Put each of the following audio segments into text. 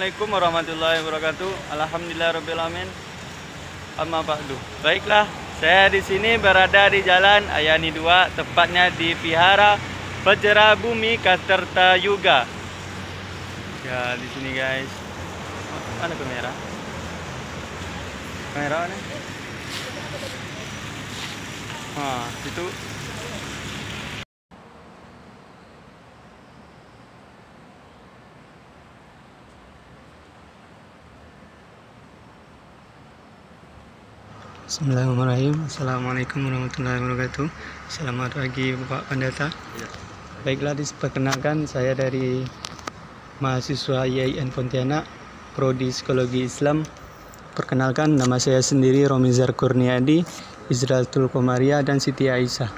Assalamualaikum warahmatullahi wabarakatuh. Alhamdulillahirobbilalamin. Amma ba'du. Baiklah, saya di sini berada di Jalan Ayani 2, tepatnya di Vihara Vajra Bumi Kartartayuga. Ya, di sini guys. Mana kamera? Kamera mana? Itu. Bismillahirrahmanirrahim. Assalamualaikum warahmatullahi wabarakatuh. Selamat pagi Bapak Pendeta. Baiklah, diperkenalkan saya dari mahasiswa IAIN Pontianak, Prodi Psikologi Islam. Perkenalkan, nama saya sendiri Romizar Kurniadi, Izratul Komaria, dan Siti Aisyah.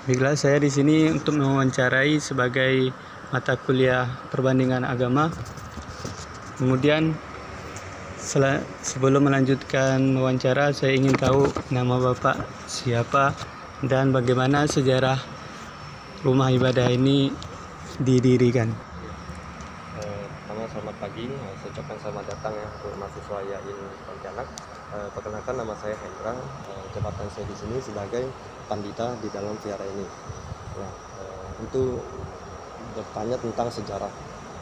Baiklah, saya di sini untuk mewawancarai sebagai mata kuliah perbandingan agama. Kemudian sebelum melanjutkan wawancara, saya ingin tahu nama Bapak siapa dan bagaimana sejarah rumah ibadah ini didirikan. Selamat pagi, saya ucapkan selamat datang ya untuk mahasiswa IAIN Pontianak. Perkenalkan, nama saya Hendra, jabatan saya di sini sebagai pandita di dalam vihara ini. Ya, untuk bertanya tentang sejarah,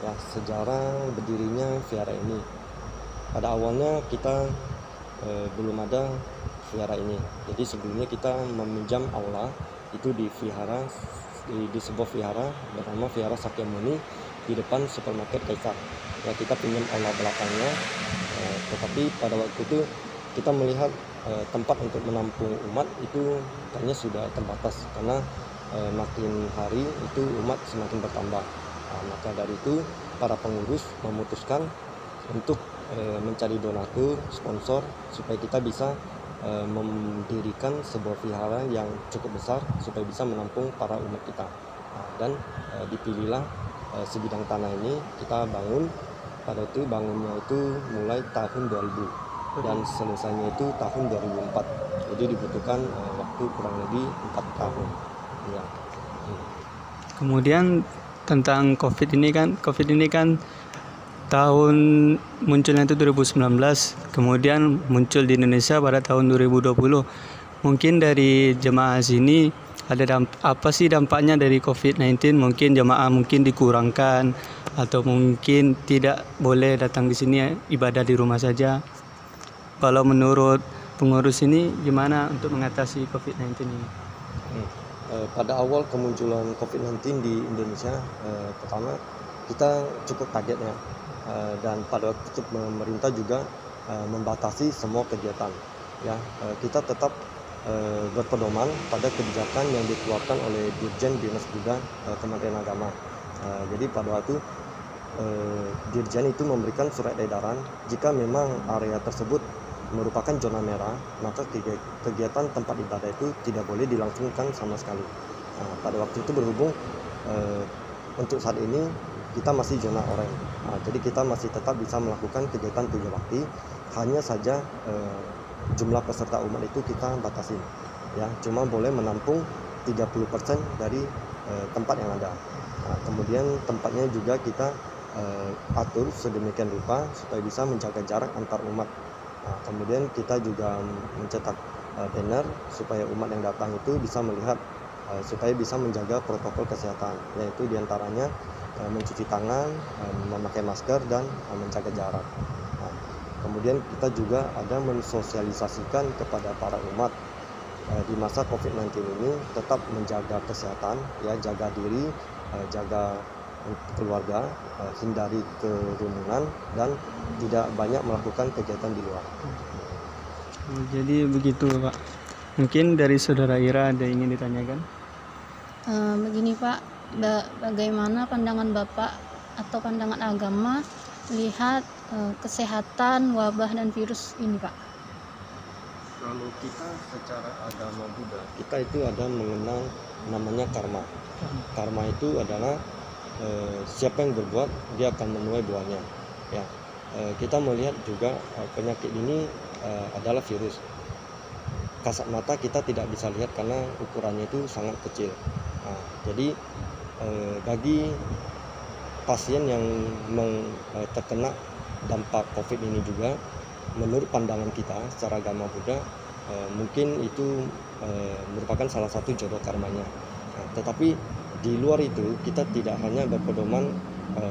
ya, sejarah berdirinya vihara ini. Pada awalnya kita belum ada vihara ini, jadi sebelumnya kita meminjam aula itu di vihara, di sebuah vihara bernama Vihara Sakyamuni di depan supermarket Kaisar. Ya, kita pinjam aula belakangnya, tetapi pada waktu itu kita melihat tempat untuk menampung umat itu kayaknya sudah terbatas karena makin hari itu umat semakin bertambah. Maka dari itu para pengurus memutuskan untuk mencari donatur, sponsor, supaya kita bisa mendirikan sebuah vihara yang cukup besar supaya bisa menampung para umat kita. Dan dipilihlah sebidang tanah ini kita bangun. Pada itu bangunnya itu mulai tahun 2000 dan selesainya itu tahun 2004. Jadi dibutuhkan waktu kurang lebih 4 tahun. Ya. Kemudian tentang COVID ini kan tahun munculnya itu 2019, kemudian muncul di Indonesia pada tahun 2020. Mungkin dari jemaah sini ada apa sih dampaknya dari COVID-19? Mungkin jemaah dikurangkan atau mungkin tidak boleh datang di sini, ibadah di rumah saja. Kalau menurut pengurus ini gimana untuk mengatasi COVID-19 ini? Pada awal kemunculan COVID-19 di Indonesia, pertama kita cukup kaget ya. Dan pada waktu itu pemerintah juga membatasi semua kegiatan. Ya, kita tetap berpedoman pada kebijakan yang dikeluarkan oleh Dirjen Dinas Bina Kementerian Agama. Jadi pada waktu Dirjen itu memberikan surat edaran jika memang area tersebut merupakan zona merah, maka kegiatan tempat ibadah itu tidak boleh dilangsungkan sama sekali. Pada waktu itu berhubung untuk saat ini kita masih zona oranye, jadi kita masih tetap bisa melakukan kegiatan 7 waktu. Hanya saja jumlah peserta umat itu kita batasi, ya, cuma boleh menampung 30% dari tempat yang ada. Kemudian tempatnya juga kita atur sedemikian rupa supaya bisa menjaga jarak antar umat. Kemudian kita juga mencetak banner supaya umat yang datang itu bisa melihat, supaya bisa menjaga protokol kesehatan, yaitu diantaranya mencuci tangan, memakai masker, dan menjaga jarak. Kemudian kita juga ada mensosialisasikan kepada para umat di masa COVID-19 ini tetap menjaga kesehatan, ya, jaga diri, jaga keluarga, hindari kerumunan, dan tidak banyak melakukan kegiatan di luar. Jadi begitu Pak. Mungkin dari Saudara Ira ada ingin ditanyakan? Begini Pak, bagaimana pandangan Bapak atau pandangan agama melihat kesehatan wabah dan virus ini Pak? Kalau kita secara agama Buddha, kita itu ada mengenal namanya karma. Karma itu adalah siapa yang berbuat dia akan menuai buahnya. Ya, kita melihat juga penyakit ini adalah virus. Kasat mata kita tidak bisa lihat karena ukurannya itu sangat kecil. Jadi bagi pasien yang terkena dampak COVID ini juga, menurut pandangan kita secara agama Buddha, mungkin itu merupakan salah satu jodoh karmanya. Tetapi di luar itu kita tidak hanya berpedoman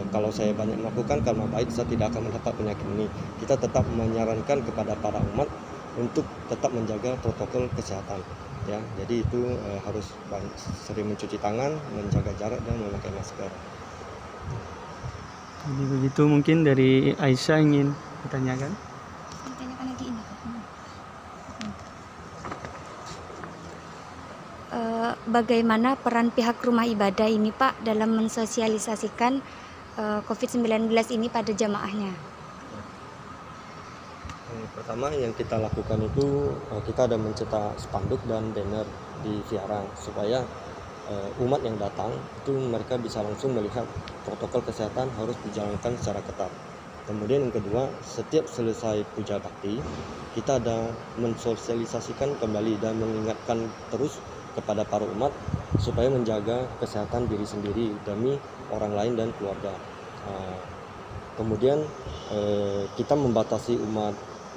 kalau saya banyak melakukan karma baik saya tidak akan mendapat penyakit ini. Kita tetap menyarankan kepada para umat untuk tetap menjaga protokol kesehatan. Ya, jadi itu harus sering mencuci tangan, menjaga jarak dan memakai masker. Jadi begitu, mungkin dari Aisyah ingin ditanyakan. Tanyakan lagi ini Pak. Bagaimana peran pihak rumah ibadah ini Pak dalam mensosialisasikan COVID-19 ini pada jamaahnya? Pertama yang kita lakukan itu kita ada mencetak spanduk dan banner di vihara supaya umat yang datang itu mereka bisa langsung melihat protokol kesehatan harus dijalankan secara ketat. Kemudian yang kedua, setiap selesai puja bakti kita ada mensosialisasikan kembali dan mengingatkan terus kepada para umat supaya menjaga kesehatan diri sendiri demi orang lain dan keluarga. Kemudian kita membatasi umat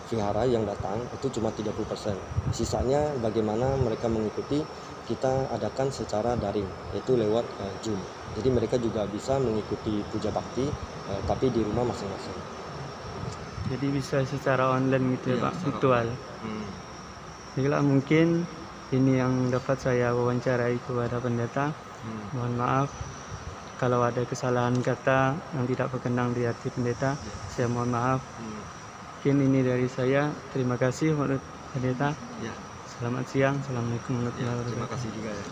vihara yang datang itu cuma 30%. Sisanya bagaimana mereka mengikuti, kita adakan secara daring, yaitu lewat Zoom. Jadi mereka juga bisa mengikuti puja bakti tapi di rumah masing-masing. Jadi bisa secara online gitu ya, Pak, virtual. Baiklah, mungkin ini yang dapat saya wawancarai kepada pendeta. Mohon maaf kalau ada kesalahan kata yang tidak berkenan di hati pendeta, saya mohon maaf. Mungkin ini dari saya. Terima kasih menurut pendeta. Ya. Selamat siang. Assalamualaikum warahmatullahi wabarakatuh. Terima kasih juga ya.